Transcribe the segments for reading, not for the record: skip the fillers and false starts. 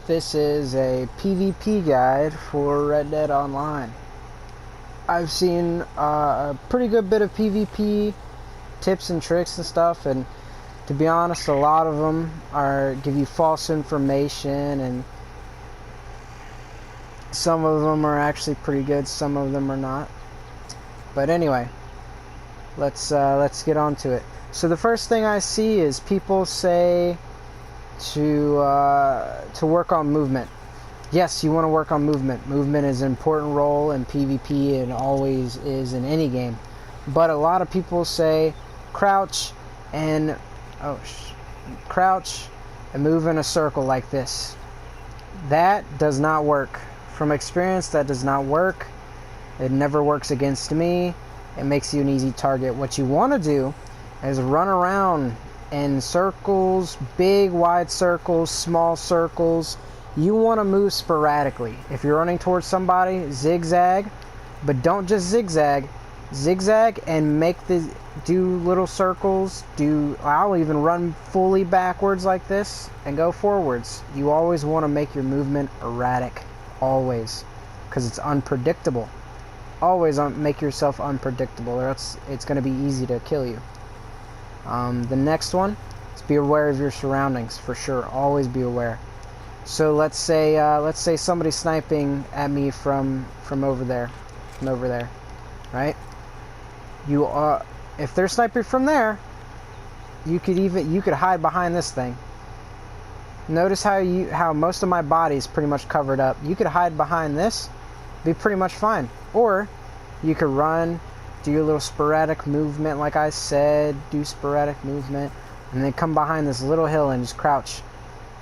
This is a PvP guide for Red Dead Online. I've seen a pretty good bit of PvP tips and tricks and stuff, and to be honest, a lot of them give you false information, and some of them are actually pretty good, some of them are not. But anyway, let's get on to it. So the first thing I see is people say to work on movement. Yes, you want to work on movement. Movement is an important role in PvP and always is in any game. But a lot of people say crouch and move in a circle like this. That does not work. From experience, that does not work. It never works against me. It makes you an easy target. What you want to do is run around in circles, big wide circles, small circles. You want to move sporadically. If you're running towards somebody, zigzag, but don't just zigzag. Zigzag and do little circles. I'll even run fully backwards like this and go forwards. You always want to make your movement erratic, always, because it's unpredictable. Always make yourself unpredictable, or else it's going to be easy to kill you. The next one is be aware of your surroundings, for sure. Always be aware. So let's say somebody's sniping at me from over there, right? If they're sniping from there, you could hide behind this thing. Notice how most of my body is pretty much covered up. You could hide behind this, be pretty much fine. Or you could run, do your little sporadic movement, like I said, do sporadic movement, and then come behind this little hill and just crouch,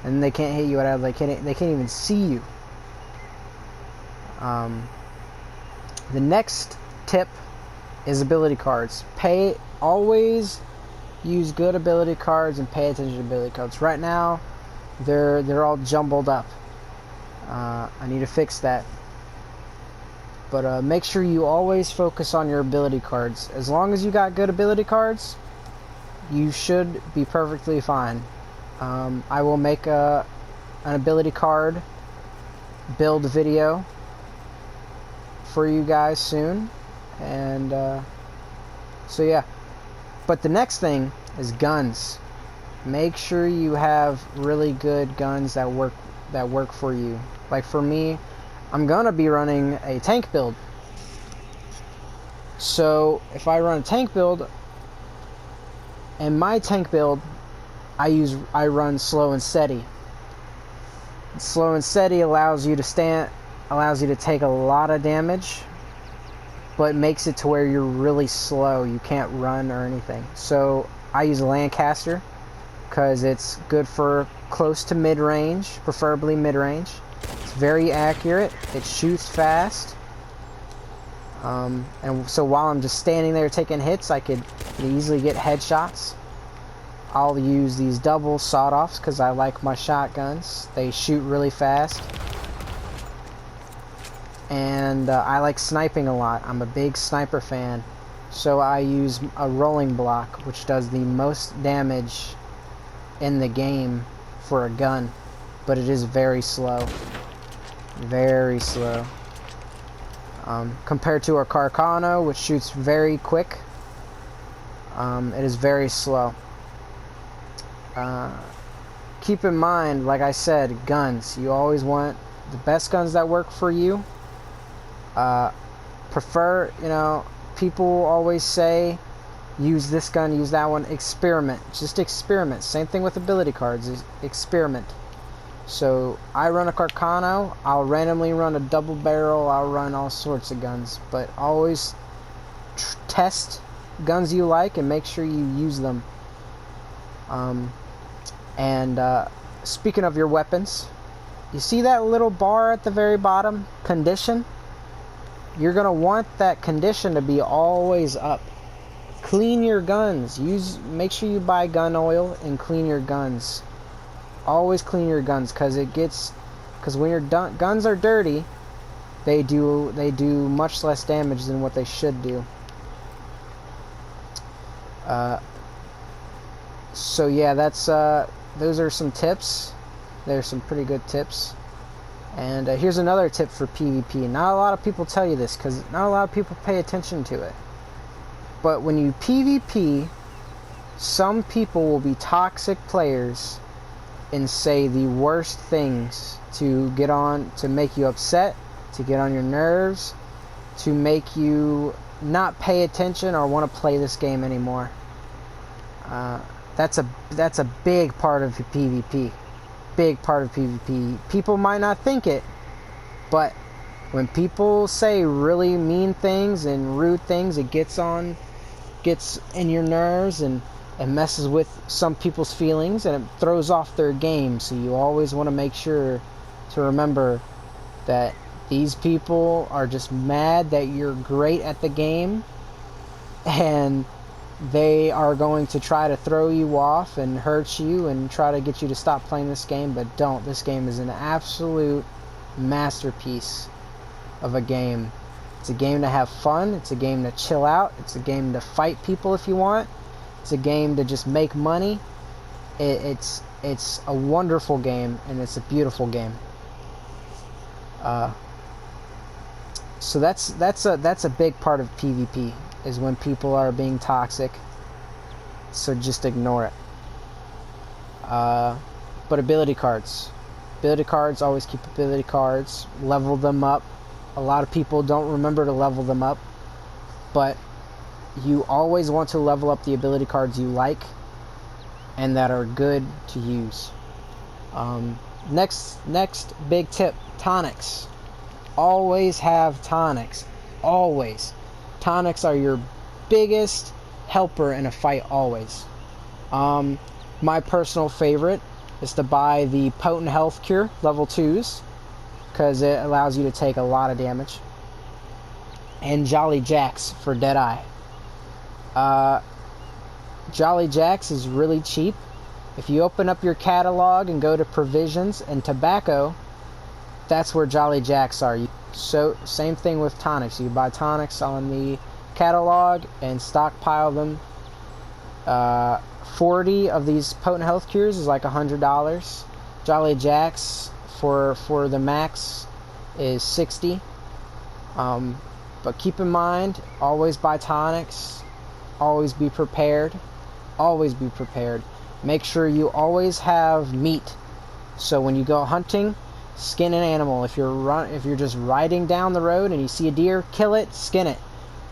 and they can't hit you at all. They can't even see you. The next tip is ability cards. Always use good ability cards and pay attention to ability cards. Right now, they're all jumbled up. I need to fix that. But make sure you always focus on your ability cards. As long as you got good ability cards, you should be perfectly fine. I will make an ability card build video for you guys soon. And so yeah. But the next thing is guns. Make sure you have really good guns that work for you. Like for me, I'm gonna be running a tank build. So if I run a tank build, and my tank build, I run slow and steady. Slow and steady allows you to take a lot of damage, but makes it to where you're really slow. You can't run or anything. So I use a Lancaster because it's good for close to mid-range, preferably mid-range. It's very accurate. It shoots fast. And so while I'm just standing there taking hits, I could easily get headshots. I'll use these double sawed-offs because I like my shotguns. They shoot really fast. And I like sniping a lot. I'm a big sniper fan. So I use a rolling block, which does the most damage in the game for a gun. But it is very slow. Very slow. Compared to a Carcano, which shoots very quick, it is very slow. Keep in mind, like I said, guns. You always want the best guns that work for you. People always say, use this gun, use that one. Experiment. Just experiment. Same thing with ability cards. Is experiment. So I run a Carcano. I'll randomly run a double barrel. I'll run all sorts of guns. But always test guns you like and make sure you use them. Speaking of your weapons, you see that little bar at the very bottom? Condition? You're going to want that condition to be always up. Clean your guns. Make sure you buy gun oil and clean your guns. Always clean your guns, because when your guns are dirty, they do much less damage than what they should do. So yeah, those are some tips. There's some pretty good tips. And here's another tip for PvP. Not a lot of people tell you this because not a lot of people pay attention to it. But when you PvP, some people will be toxic players and say the worst things to make you upset, to get on your nerves, to make you not pay attention or want to play this game anymore. That's a big part of PvP. Big part of PvP. People might not think it, but when people say really mean things and rude things, it gets in your nerves and it messes with some people's feelings and it throws off their game. So you always want to make sure to remember that these people are just mad that you're great at the game, and they are going to try to throw you off and hurt you and try to get you to stop playing this game, but don't. This game is an absolute masterpiece of a game. It's a game to have fun. It's a game to chill out. It's a game to fight people if you want. It's a game to just make money. It's a wonderful game, and it's a beautiful game. So that's a big part of PvP, is when people are being toxic. So just ignore it. But ability cards. Ability cards, always keep ability cards. Level them up. A lot of people don't remember to level them up. But you always want to level up the ability cards you like and that are good to use. Next big tip, tonics. Always have tonics. Always. Tonics are your biggest helper in a fight, always. My personal favorite is to buy the Potent Health Cure level 2s, because it allows you to take a lot of damage. And Jolly Jacks for Deadeye. Jolly Jacks is really cheap. If you open up your catalog and go to provisions and tobacco, that's where Jolly Jacks are. So same thing with tonics. You buy tonics on the catalog and stockpile them. 40 of these Potent Health Cures is like $100. Jolly Jacks for the max is $60. But keep in mind, always buy tonics. Always be prepared. Always be prepared. Make sure you always have meat. So when you go hunting, skin an animal. If you're just riding down the road and you see a deer, kill it, skin it.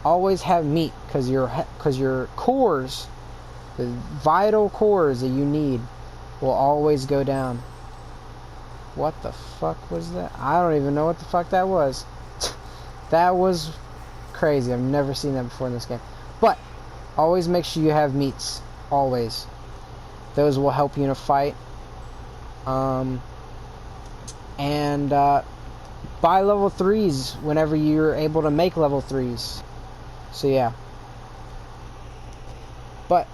Always have meat, because your cores, the vital cores that you need, will always go down. What the fuck was that? I don't even know what the fuck that was. That was crazy. I've never seen that before in this game. But always make sure you have meats. Always. Those will help you in a fight. And buy level 3s whenever you're able to make level 3s. So yeah. But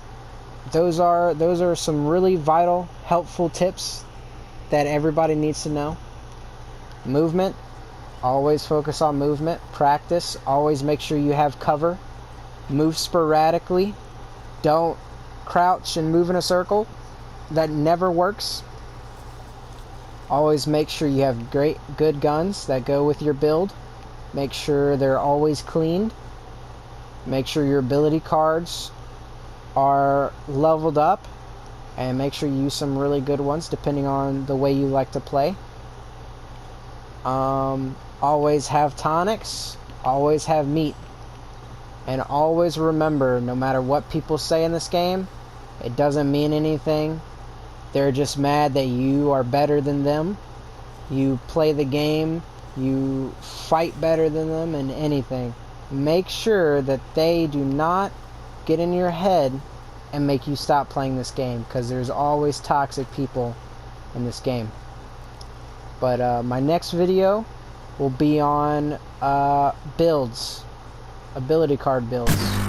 those are some really vital, helpful tips that everybody needs to know. Movement. Always focus on movement. Practice. Always make sure you have cover. Move sporadically. Don't crouch and move in a circle. That never works. Always make sure you have good guns that go with your build. Make sure they're always cleaned. Make sure your ability cards are leveled up. And make sure you use some really good ones depending on the way you like to play. Always have tonics. Always have meat. And always remember, no matter what people say in this game, it doesn't mean anything. They're just mad that you are better than them. You play the game. You fight better than them and anything. Make sure that they do not get in your head and make you stop playing this game, because there's always toxic people in this game. But my next video will be on builds. Ability card builds.